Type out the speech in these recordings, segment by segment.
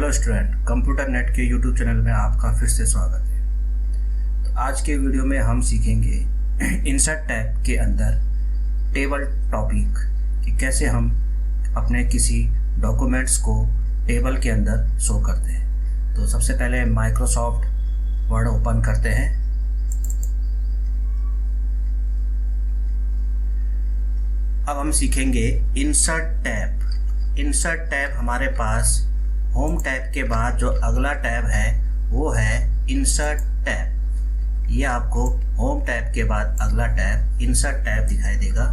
Hello student, computer net के YouTube channel में आपका फिर से स्वागत है। तो आज के वीडियो में हम सीखेंगे इंसर्ट टैब के अंदर टेबल टॉपिक कि कैसे हम अपने किसी डॉक्यूमेंट्स को टेबल के अंदर शो करते हैं। तो सबसे पहले माइक्रोसॉफ्ट वर्ड ओपन करते हैं। अब हम सीखेंगे इंसर्ट टैब। इंसर्ट टैब हमारे पास होम टैब के बाद जो अगला टैब है वो है इंसर्ट टैब। ये आपको होम टैब के बाद अगला टैब इंसर्ट टैब दिखाई देगा।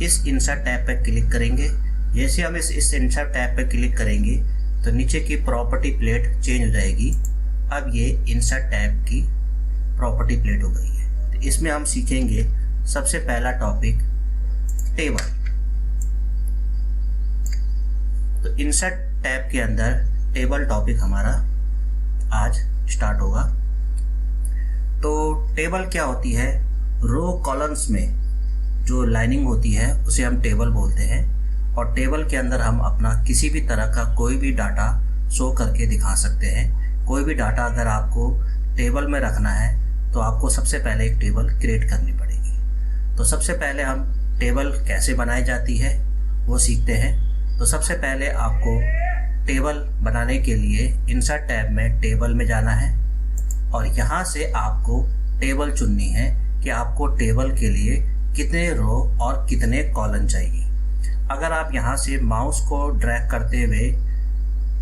इस इंसर्ट टैब पर क्लिक करेंगे। जैसे हम इस इंसर्ट टैब पर क्लिक करेंगे तो नीचे की प्रॉपर्टी प्लेट चेंज हो जाएगी। अब ये इंसर्ट टैब की प्रॉपर्टी प्लेट हो गई है। तो इसमें हम सीखेंगे सबसे पहला टॉपिक टेबल। तो इंसर्ट टैब के अंदर टेबल टॉपिक हमारा आज स्टार्ट होगा। तो टेबल क्या होती है? रो कॉलम्स में जो लाइनिंग होती है उसे हम टेबल बोलते हैं। और टेबल के अंदर हम अपना किसी भी तरह का कोई भी डाटा शो करके दिखा सकते हैं। कोई भी डाटा अगर आपको टेबल में रखना है तो आपको सबसे पहले एक टेबल क्रिएट करनी पड़ेगी। तो सबसे पहले हम टेबल कैसे बनाई जाती है वो सीखते हैं। तो सबसे पहले आपको टेबल बनाने के लिए इंसर्ट टैब में टेबल में जाना है और यहाँ से आपको टेबल चुननी है कि आपको टेबल के लिए कितने रो और कितने कॉलम चाहिए। अगर आप यहाँ से माउस को ड्रैग करते हुए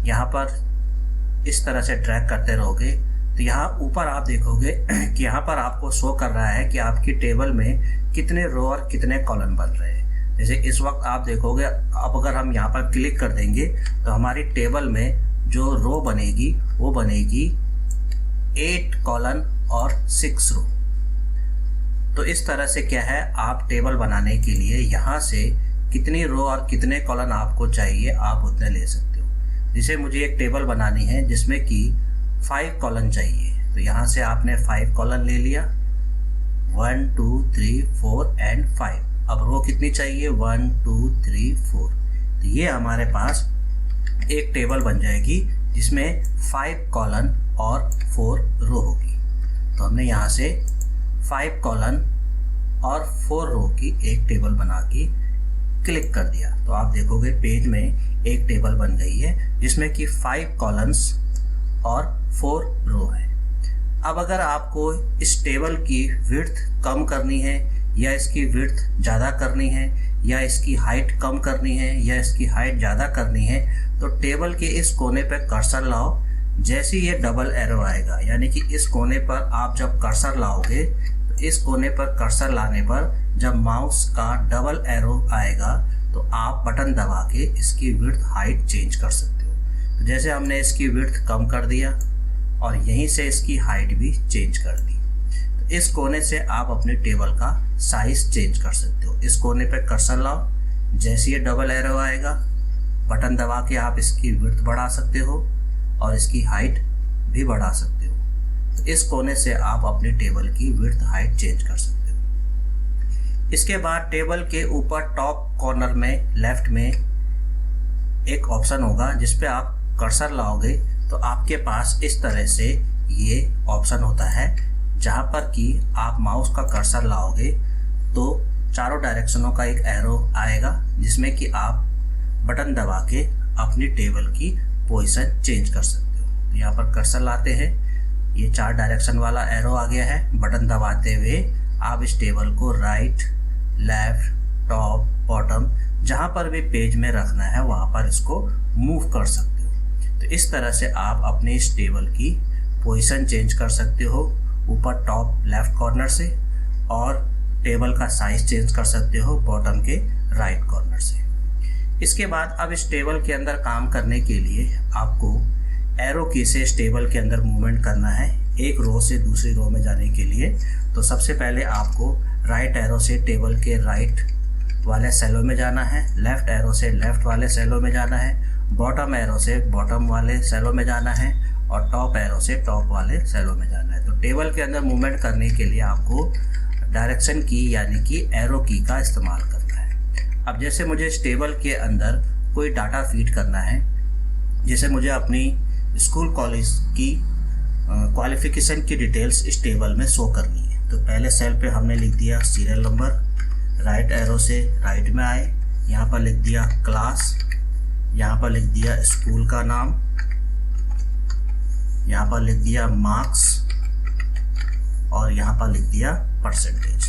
यहाँ पर इस तरह से ड्रैग करते रहोगे तो यहाँ ऊपर आप देखोगे कि यहाँ पर आपको शो कर रहा है कि आपकी टेबल में कितने रो और कितने कॉलम बन रहे हैं। जैसे इस वक्त आप देखोगे, अब अगर हम यहाँ पर क्लिक कर देंगे तो हमारी टेबल में जो रो बनेगी वो बनेगी 8 कॉलम और 6 रो। तो इस तरह से क्या है, आप टेबल बनाने के लिए यहाँ से कितनी रो और कितने कॉलम आपको चाहिए आप उतने ले सकते हो। जैसे मुझे एक टेबल बनानी है जिसमें कि 5 कॉलम चाहिए, तो यहाँ से आपने 5 कॉलम ले लिया, 1 2 3 4 एंड 5। अब रो कितनी चाहिए? 1 2 3 4। तो ये हमारे पास एक टेबल बन जाएगी जिसमें 5 कॉलम और 4 रो होगी। तो हमने यहाँ से 5 कॉलम और 4 रो की एक टेबल बना के क्लिक कर दिया तो आप देखोगे पेज में एक टेबल बन गई है जिसमें कि 5 कॉलम्स और 4 रो है। अब अगर आपको इस टेबल की विड्थ कम करनी है या इसकी विड्थ ज़्यादा करनी है या इसकी हाइट कम करनी है या इसकी हाइट ज़्यादा करनी है तो टेबल के इस कोने पर कर्सर लाओ। जैसे ये डबल एरो आएगा यानी कि इस कोने पर आप जब कर्सर लाओगे तो इस कोने पर कर्सर लाने पर जब माउस का डबल एरो आएगा तो आप बटन दबा के इसकी विड्थ हाइट चेंज कर सकते हो। तो जैसे हमने इसकी विड्थ कम कर दिया और यहीं से इसकी हाइट भी चेंज कर दी। तो इस कोने से आप अपने टेबल का साइज चेंज कर सकते हो। इस कोने पे कर्सर लाओ, जैसे ये डबल एरो आएगा बटन दबा के आप इसकी विड्थ बढ़ा सकते हो और इसकी हाइट भी बढ़ा सकते हो। तो इस कोने से आप अपने टेबल की विड्थ हाइट चेंज कर सकते हो। इसके बाद टेबल के ऊपर टॉप कॉर्नर में लेफ्ट में एक ऑप्शन होगा जिस पे आप कर्सर लाओगे तो आपके पास इस तरह से ये ऑप्शन होता है जहाँ पर कि आप माउस का कर्सर लाओगे तो चारों डायरेक्शनों का एक एरो आएगा जिसमें कि आप बटन दबा के अपनी टेबल की पोजीशन चेंज कर सकते हो। तो यहाँ पर कर्सर लाते हैं, ये 4 डायरेक्शन वाला एरो आ गया है। बटन दबाते हुए आप इस टेबल को राइट, लेफ्ट, टॉप, बॉटम जहाँ पर भी पेज में रखना है वहाँ पर इसको मूव कर सकते हो। तो इस तरह से आप अपने इस टेबल की पोजीशन चेंज कर सकते हो ऊपर टॉप लेफ्ट कॉर्नर से, और टेबल का साइज चेंज कर सकते हो बॉटम के राइट कॉर्नर से। इसके बाद अब इस टेबल के अंदर काम करने के लिए आपको एरो की से इस टेबल के अंदर मूवमेंट करना है एक रो से दूसरी रो में जाने के लिए। तो सबसे पहले आपको राइट एरो से टेबल के राइट वाले सेलो में जाना है, लेफ्ट एरो से लेफ्ट वाले सेलो में जाना है, बॉटम एरो से बॉटम वाले सेलो में जाना है और टॉप एरो से टॉप वाले सेलो में जाना है। तो टेबल के अंदर मूवमेंट करने के लिए आपको डायरेक्शन की यानी कि एरो की का इस्तेमाल करना है। अब जैसे मुझे इस टेबल के अंदर कोई डाटा फीड करना है, जैसे मुझे अपनी स्कूल कॉलेज की क्वालिफिकेशन की डिटेल्स इस टेबल में शो करनी है। तो पहले सेल पे हमने लिख दिया सीरियल नंबर, राइट एरो से राइट में आए, यहाँ पर लिख दिया क्लास, यहाँ पर लिख दिया स्कूल का नाम, यहाँ पर लिख दिया मार्क्स और यहाँ पर लिख दिया परसेंटेज।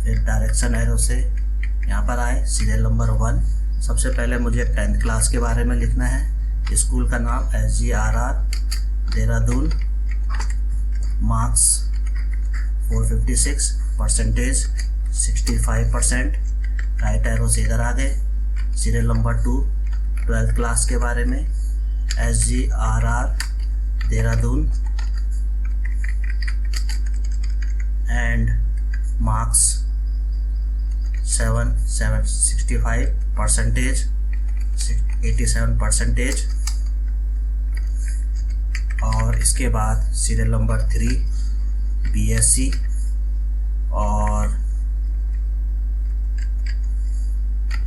फिर डायरेक्शन एरो से यहाँ पर आए, सीरियल नंबर 1। सबसे पहले मुझे 10th क्लास के बारे में लिखना है। स्कूल का नाम SGRR Dehradun, marks 456, percentage 65%। Right arrow से इधर आ गए, सीरियल नंबर 2 12th क्लास के बारे में, SGRR Dehradun and marks 765, percentage 87%। और इसके बाद सीरियल नंबर 3 BSc और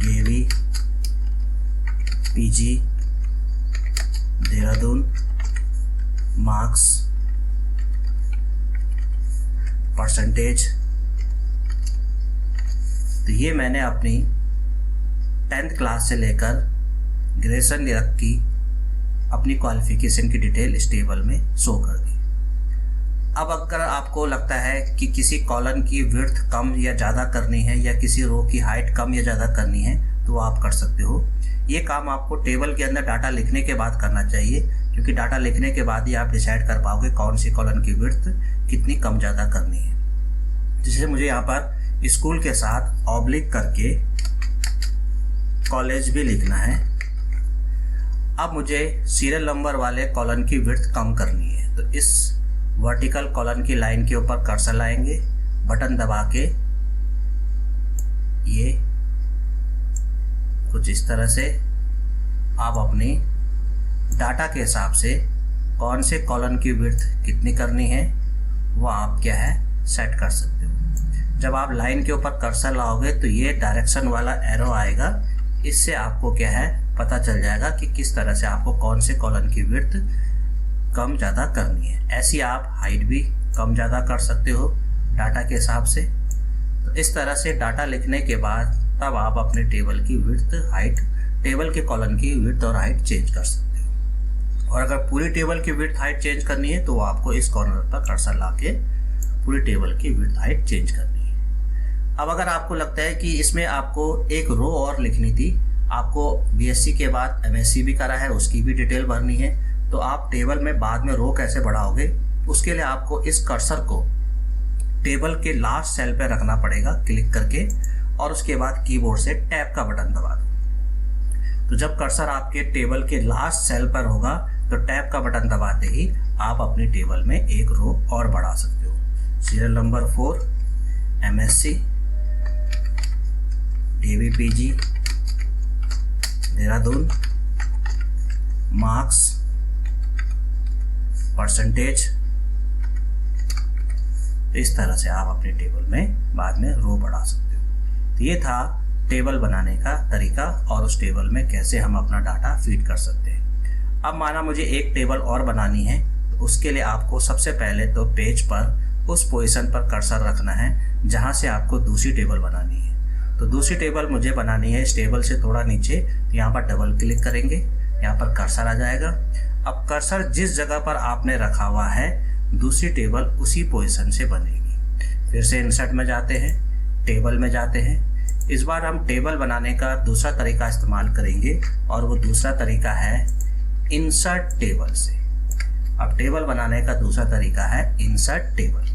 ये भी PG देहरादून, मार्क्स परसेंटेज। तो ये मैंने अपनी 10th क्लास से लेकर ग्रेजुएशन तक की अपनी क्वालिफिकेशन की डिटेल इस टेबल में शो कर दी। अब अगर आपको लगता है कि किसी कॉलम की विड्थ कम या ज़्यादा करनी है या किसी रो की हाइट कम या ज़्यादा करनी है तो आप कर सकते हो। ये काम आपको टेबल के अंदर डाटा लिखने के बाद करना चाहिए, क्योंकि डाटा लिखने के बाद ही आप डिसाइड कर पाओगे कौन सी कॉलम की विड्थ कितनी कम ज़्यादा करनी है। जैसे मुझे यहाँ पर स्कूल के साथ ऑब्लिक करके कॉलेज भी लिखना है। अब मुझे सीरियल नंबर वाले कॉलम की विड्थ कम करनी है, तो इस वर्टिकल कॉलम की लाइन के ऊपर कर्सर लाएंगे, बटन दबा के ये कुछ इस तरह से आप अपनी डाटा के हिसाब से कौन से कॉलम की विड्थ कितनी करनी है वो आप क्या है सेट कर सकते हो। जब आप लाइन के ऊपर कर्सर लाओगे तो ये डायरेक्शन वाला एरो आएगा, इससे आपको क्या है पता चल जाएगा कि किस तरह से आपको कौन से कॉलम की विड्थ कम ज़्यादा करनी है। ऐसी आप हाइट भी कम ज़्यादा कर सकते हो डाटा के हिसाब से। तो इस तरह से डाटा लिखने के बाद तब आप अपने टेबल की विड्थ हाइट, टेबल के कॉलम की विड्थ और हाइट चेंज कर सकते हो। और अगर पूरी टेबल की विड्थ हाइट चेंज करनी है तो आपको इस कॉर्नर पर कर्सर ला के पूरी टेबल की विड्थ हाइट चेंज करनी है। अब अगर आपको लगता है कि इसमें आपको एक रो और लिखनी थी, आपको BSc के बाद MSc भी करा है, उसकी भी डिटेल भरनी है, तो आप टेबल में बाद में रो कैसे बढ़ाओगे, उसके लिए आपको इस कर्सर को टेबल के लास्ट सेल पे रखना पड़ेगा क्लिक करके, और उसके बाद कीबोर्ड से टैब का बटन दबा दो। तो जब कर्सर आपके टेबल के लास्ट सेल पर होगा तो टैब का बटन दबाते ही आप अपनी टेबल में एक रो और बढ़ा सकते हो। Serial number 4 MSc DVPG Dehradun, marks percentage. इस तरह से आप अपने टेबल में बाद में रो बढ़ा सकते हो। तो ये था टेबल बनाने का तरीका और उस टेबल में कैसे हम अपना डाटा फीड कर सकते हैं। अब माना मुझे एक टेबल और बनानी है, तो उसके लिए आपको सबसे पहले तो पेज पर उस पोजीशन पर कर्सर रखना है जहां से आपको दूसरी टेबल बनानी है। तो दूसरी टेबल मुझे बनानी है इस टेबल से थोड़ा नीचे, तो यहाँ पर डबल क्लिक करेंगे, यहाँ पर कर्सर आ जाएगा। अब कर्सर जिस जगह पर आपने रखा हुआ है दूसरी टेबल उसी पोजीशन से बनेगी। फिर से इंसर्ट में जाते हैं, टेबल में जाते हैं। इस बार हम टेबल बनाने का दूसरा तरीका इस्तेमाल करेंगे और वो दूसरा तरीका है इंसर्ट टेबल से। अब टेबल बनाने का दूसरा तरीका है इंसर्ट टेबल।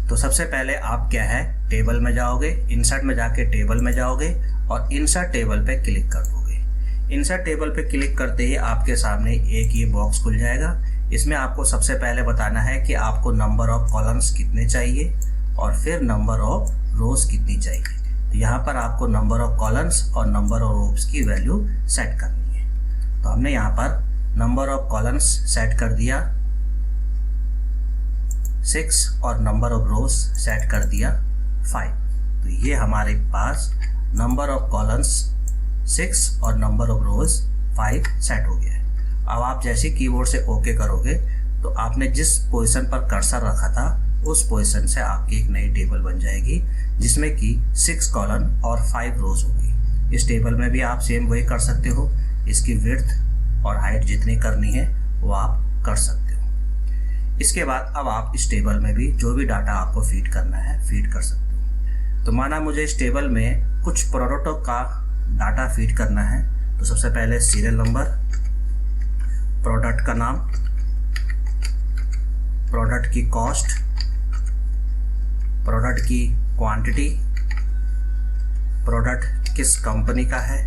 तो सबसे पहले आप क्या है टेबल में जाओगे, इंसर्ट में जाके टेबल में जाओगे और इंसर्ट टेबल पे क्लिक कर दोगे। इंसर्ट टेबल पे क्लिक करते ही आपके सामने एक ये बॉक्स खुल जाएगा। इसमें आपको सबसे पहले बताना है कि आपको नंबर ऑफ कॉलम्स कितने चाहिए और फिर नंबर ऑफ रोज कितनी चाहिए। तो यहाँ पर आपको नंबर ऑफ कॉलम्स और नंबर ऑफ रोज की वैल्यू सेट करनी है। तो हमने यहाँ पर नंबर ऑफ कॉलम्स सेट कर दिया 6 और नंबर ऑफ रोज सेट कर दिया 5। तो ये हमारे पास नंबर ऑफ कॉलम्स 6 और नंबर ऑफ रोज 5 सेट हो गया है। अब आप जैसे कीबोर्ड से ओके करोगे तो आपने जिस पोजीशन पर कर्सर रखा था उस पोजीशन से आपकी एक नई टेबल बन जाएगी जिसमें कि 6 कॉलम और 5 रोज होगी। इस टेबल में भी आप सेम वही कर सकते हो, इसकी विड्थ और हाइट जितनी करनी है वो आप कर सकते हो। इसके बाद अब आप इस टेबल में भी जो भी डाटा आपको फीड करना है फीड कर सकते हो। तो माना मुझे इस टेबल में कुछ प्रोडक्टों का डाटा फीड करना है, तो सबसे पहले सीरियल नंबर, प्रोडक्ट का नाम, प्रोडक्ट की कॉस्ट, प्रोडक्ट की क्वांटिटी, प्रोडक्ट किस कंपनी का है,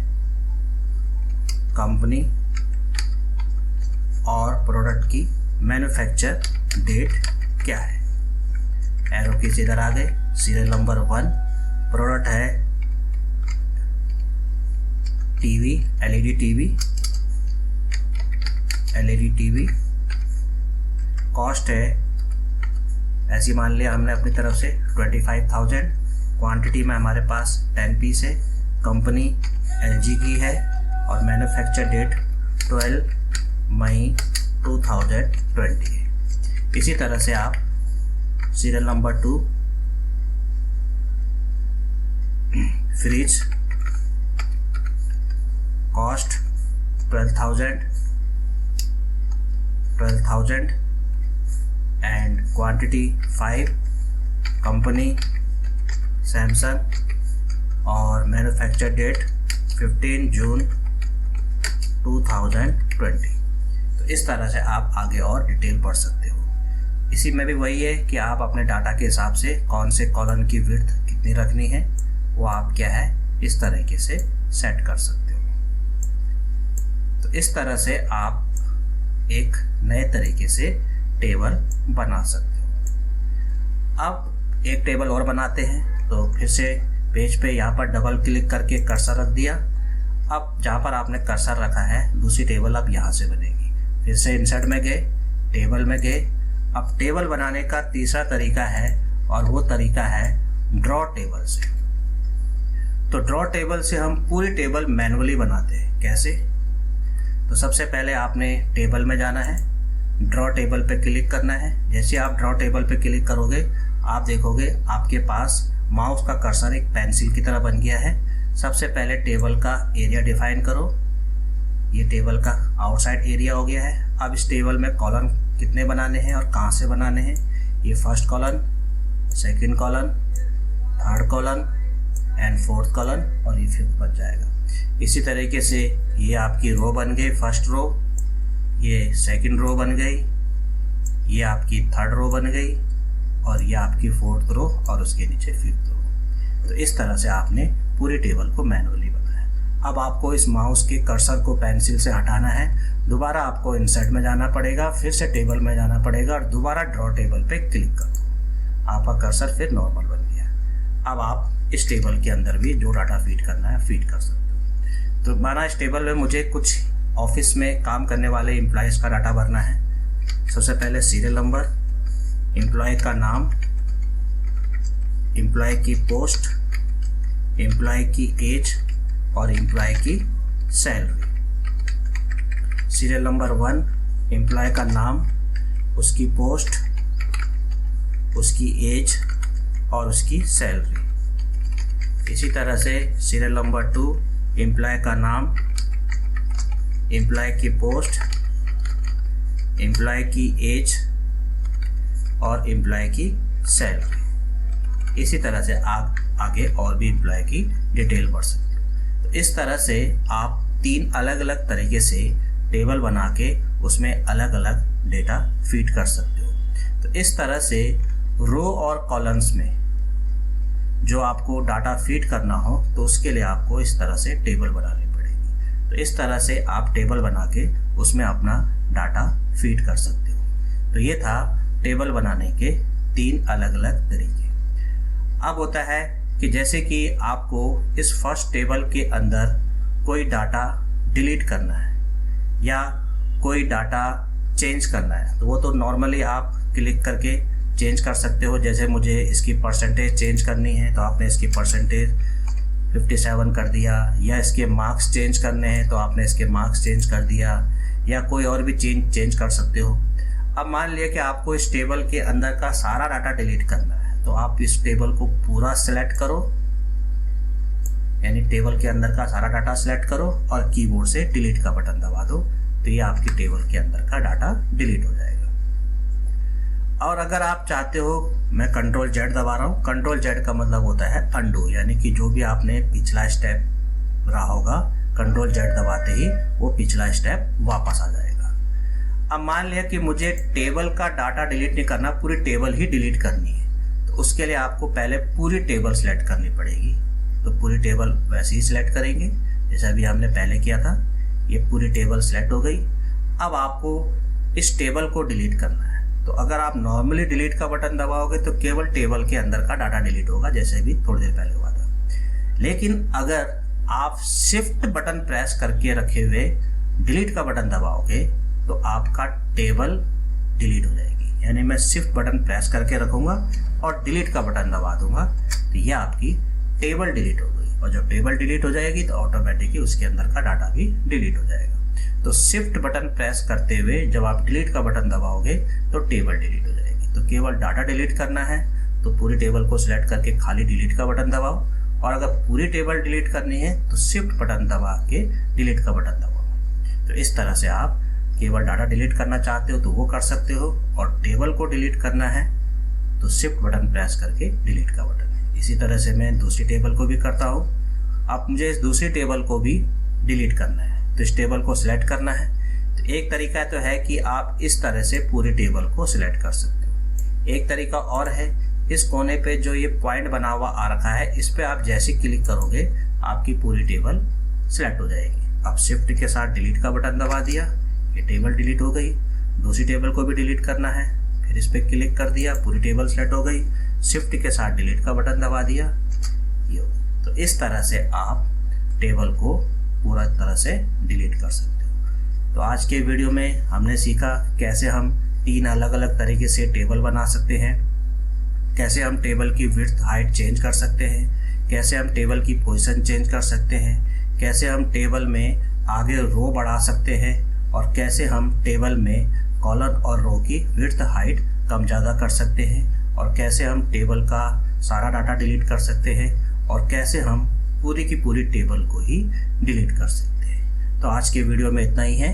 कंपनी, और प्रोडक्ट की मैन्युफैक्चर डेट क्या है। एरो कीज इधर आ गए। सीरियल नंबर 1 प्रोडक्ट है टीवी, एलईडी टीवी। कॉस्ट है, ऐसी मान लिया हमने अपनी तरफ से 25,000। क्वांटिटी में हमारे पास 10 पीस है। कंपनी एलजी की है और मैन्युफैक्चर डेट 12 मई 2020 है। इसी तरह से आप serial number 2 fridge, cost 12,000 and quantity 5, company Samsung और मैन्युफैक्चर डेट 15 जून 2020। तो इस तरह से आप आगे और डिटेल पढ़ सकते हो। इसी में भी वही है कि आप अपने डाटा के हिसाब से कौन से कॉलम की विड्थ कितनी रखनी है वो आप क्या है इस तरीके से सेट कर सकते हो। तो इस तरह से आप एक नए तरीके से टेबल बना सकते हो। अब एक टेबल और बनाते हैं, तो फिर से पेज पे यहाँ पर डबल क्लिक करके कर्सर रख दिया। अब जहाँ पर आपने कर्सर रखा है दूसरी टेबल अब यहाँ से बनेगी। फिर से इंसर्ट में गए, टेबल में गए। अब टेबल बनाने का तीसरा तरीका है और वो तरीका है ड्रॉ टेबल से। तो ड्रॉ टेबल से हम पूरी टेबल मैनुअली बनाते हैं। कैसे? तो सबसे पहले आपने टेबल में जाना है, ड्रॉ टेबल पे क्लिक करना है। जैसे आप ड्रॉ टेबल पे क्लिक करोगे आप देखोगे आपके पास माउस का कर्सर एक पेंसिल की तरह बन गया है। सबसे पहले टेबल का एरिया डिफाइन करो। ये टेबल का आउटसाइड एरिया हो गया है। अब इस टेबल में कॉलम कितने बनाने हैं और कहाँ से बनाने हैं, ये first column, second column, third column and fourth column और ये फिफ्थ बन जाएगा। इसी तरीके से ये आपकी रो बन गई, फर्स्ट रो, ये सेकंड रो बन गई, ये आपकी थर्ड रो बन गई और ये आपकी फोर्थ रो और उसके नीचे फिफ्थ रो। तो इस तरह से आपने पूरी टेबल को मैनुअली बनाया। अब आपको इस माउस के कर्सर को पेंसिल से हटाना है। दोबारा आपको इंसर्ट में जाना पड़ेगा, फिर से टेबल में जाना पड़ेगा और दोबारा ड्रॉ टेबल पे क्लिक कर दो। आपका कर्सर फिर नॉर्मल बन गया। अब आप इस टेबल के अंदर भी जो डाटा फीड करना है फीड कर सकते हो। तो माना इस टेबल में मुझे कुछ ऑफिस में काम करने वाले एम्प्लॉयज़ का डाटा भरना है। सबसे पहले सीरियल नंबर, एम्प्लॉय का नाम, एम्प्लॉय की पोस्ट, एम्प्लॉय की एज और एम्प्लॉय की सैलरी। सीरियल नंबर 1 एम्प्लॉय का नाम, उसकी पोस्ट, उसकी एज और उसकी सैलरी। इसी तरह से सीरियल नंबर 2 एम्प्लॉय का नाम, एम्प्लॉय की पोस्ट, एम्प्लॉय की एज और एम्प्लॉय की सैलरी। इसी तरह से आप आगे और भी एम्प्लॉय की डिटेल भर सकते हो। तो इस तरह से आप 3 अलग अलग तरीके से टेबल बना के उसमें अलग अलग डेटा फीड कर सकते हो। तो इस तरह से रो और कॉलम्स में जो आपको डाटा फीड करना हो तो उसके लिए आपको इस तरह से टेबल बनानी पड़ेगी। तो इस तरह से आप टेबल बना के उसमें अपना डाटा फीड कर सकते हो। तो ये था टेबल बनाने के 3 अलग अलग तरीके। अब होता है कि जैसे कि आपको इस फर्स्ट टेबल के अंदर कोई डाटा डिलीट करना है या कोई डाटा चेंज करना है, तो वो तो नॉर्मली आप क्लिक करके चेंज कर सकते हो। जैसे मुझे इसकी परसेंटेज चेंज करनी है तो आपने इसकी परसेंटेज 57 कर दिया, या इसके मार्क्स चेंज करने हैं तो आपने इसके मार्क्स चेंज कर दिया, या कोई और भी चेंज कर सकते हो। अब मान लिया कि आपको इस टेबल के अंदर का सारा डाटा डिलीट करना है, तो आप इस टेबल को पूरा सेलेक्ट करो, यानी टेबल के अंदर का सारा डाटा सेलेक्ट करो और कीबोर्ड से डिलीट का बटन दबा दो, तो ये आपकी टेबल के अंदर का डाटा डिलीट हो जाएगा। और अगर आप चाहते हो, मैं Ctrl Z दबा रहा हूँ, Ctrl Z का मतलब होता है अंडू, यानी कि जो भी आपने पिछला स्टेप रहा होगा, Ctrl Z दबाते ही वो पिछला स्टेप वापस आ जाएगा। अब मान लिया कि मुझे टेबल का डाटा डिलीट नहीं करना, पूरी टेबल ही डिलीट करनी है, तो उसके लिए आपको पहले पूरी टेबल सेलेक्ट करनी पड़ेगी। तो पूरी टेबल वैसे ही सिलेक्ट करेंगे जैसा अभी हमने पहले किया था। ये पूरी टेबल सेलेक्ट हो गई। अब आपको इस टेबल को डिलीट करना है। तो अगर आप नॉर्मली डिलीट का बटन दबाओगे तो केवल टेबल के अंदर का डाटा डिलीट होगा, जैसे भी थोड़ी देर पहले हुआ था। लेकिन अगर आप शिफ्ट बटन प्रेस करके रखे हुए डिलीट का बटन दबाओगे तो आपका टेबल डिलीट हो जाएगी। यानी मैं शिफ्ट बटन प्रेस करके रखूँगा और डिलीट का बटन दबा दूंगा, तो यह आपकी टेबल डिलीट हो गई। और जब टेबल डिलीट हो जाएगी तो ऑटोमेटिकली उसके अंदर का डाटा भी डिलीट हो जाएगा। तो शिफ्ट बटन प्रेस करते हुए जब आप डिलीट का बटन दबाओगे तो टेबल डिलीट हो जाएगी। तो केवल डाटा डिलीट करना है तो पूरी टेबल को सिलेक्ट करके खाली डिलीट का बटन दबाओ, और अगर पूरी टेबल डिलीट करनी है तो शिफ्ट बटन दबा के डिलीट का बटन दबाओ। तो इस तरह से आप केवल डाटा डिलीट करना चाहते हो तो वो कर सकते हो, और टेबल को डिलीट करना है तो शिफ्ट बटन प्रेस करके डिलीट का बटन। इसी तरह से मैं दूसरी टेबल को भी करता हूँ। अब मुझे इस दूसरी टेबल को भी डिलीट करना है, तो इस टेबल को सिलेक्ट करना है। तो एक तरीका तो है कि आप इस तरह से पूरी टेबल को सिलेक्ट कर सकते हो। एक तरीका और है, इस कोने पे जो ये पॉइंट बना हुआ आ रखा है, इस पे आप जैसे क्लिक करोगे आपकी पूरी टेबल सिलेक्ट हो जाएगी। अब शिफ्ट के साथ डिलीट का बटन दबा दिया, ये टेबल डिलीट हो गई। दूसरी टेबल को भी डिलीट करना है, फिर इस पर क्लिक कर दिया, पूरी टेबल सेलेक्ट हो गई। शिफ्ट के साथ डिलीट का बटन दबा दिया, ये हो गई। तो इस तरह से आप टेबल को पूरा तरह से डिलीट कर सकते हो। तो आज के वीडियो में हमने सीखा कैसे हम 3 अलग अलग तरीके से टेबल बना सकते हैं, कैसे हम टेबल की विड्थ हाइट चेंज कर सकते हैं, कैसे हम टेबल की पोजीशन चेंज कर सकते हैं, कैसे हम टेबल में आगे रो बढ़ा सकते हैं, और कैसे हम टेबल में कॉलम और रो की विड्थ हाइट कम ज़्यादा कर सकते हैं, और कैसे हम टेबल का सारा डाटा डिलीट कर सकते हैं, और कैसे हम पूरी की पूरी टेबल को ही डिलीट कर सकते हैं। तो आज के वीडियो में इतना ही है।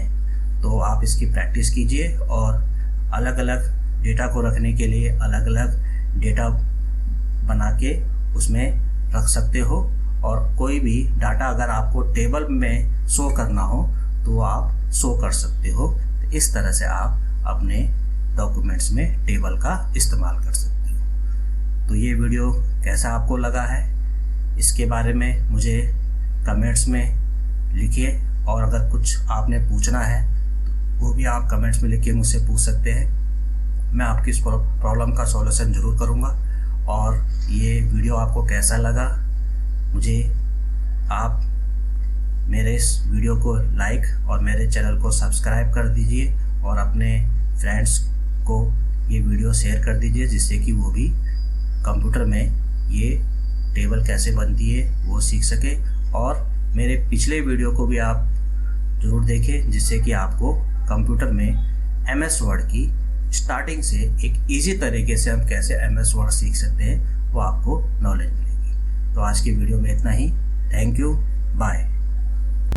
तो आप इसकी प्रैक्टिस कीजिए, और अलग अलग डेटा को रखने के लिए अलग अलग डेटा बना के उसमें रख सकते हो, और कोई भी डाटा अगर आपको टेबल में शो करना हो तो आप शो कर सकते हो। तो इस तरह से आप अपने डॉक्यूमेंट्स में टेबल का इस्तेमाल कर सकते हो। तो ये वीडियो कैसा आपको लगा है, इसके बारे में मुझे कमेंट्स में लिखिए, और अगर कुछ आपने पूछना है तो वो भी आप कमेंट्स में लिख के मुझसे पूछ सकते हैं। मैं आपकी इस प्रॉब्लम का सॉल्यूशन ज़रूर करूँगा। और ये वीडियो आपको कैसा लगा, मुझे आप मेरे इस वीडियो को लाइक और मेरे चैनल को सब्सक्राइब कर दीजिए, और अपने फ्रेंड्स को ये वीडियो शेयर कर दीजिए, जिससे कि वो भी कंप्यूटर में ये टेबल कैसे बनती है वो सीख सके। और मेरे पिछले वीडियो को भी आप ज़रूर देखें, जिससे कि आपको कंप्यूटर में MS वर्ड की स्टार्टिंग से एक इजी तरीके से हम कैसे MS वर्ड सीख सकते हैं वो आपको नॉलेज मिलेगी। तो आज की वीडियो में इतना ही। Thank you, bye.